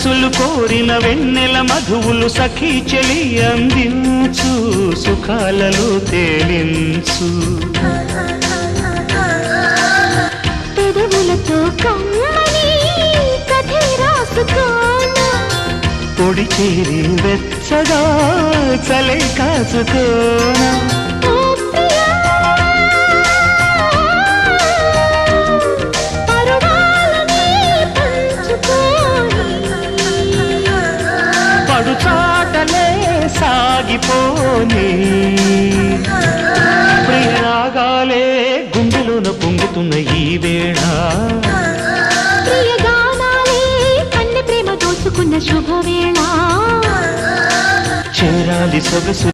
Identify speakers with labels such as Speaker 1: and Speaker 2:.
Speaker 1: మనసులు కోరిన వెన్నెల మధువులు సఖీ చెలి అందించు, సుఖాలలో తేలించు.
Speaker 2: పెదవులతో కమ్మని కథే రాసుకోనా,
Speaker 1: పొడి చేరి వెచ్చగా చలే కాచుకోనా. పడుచాటలే సాగిపోని ప్రియరాగాలే గుండెలోన పొంగుతున్న ఈ వేళ,
Speaker 2: ప్రియగానాలే కన్నె ప్రేమ దోచుకున్న శుభవేళ.
Speaker 1: చేరాలి సొగసు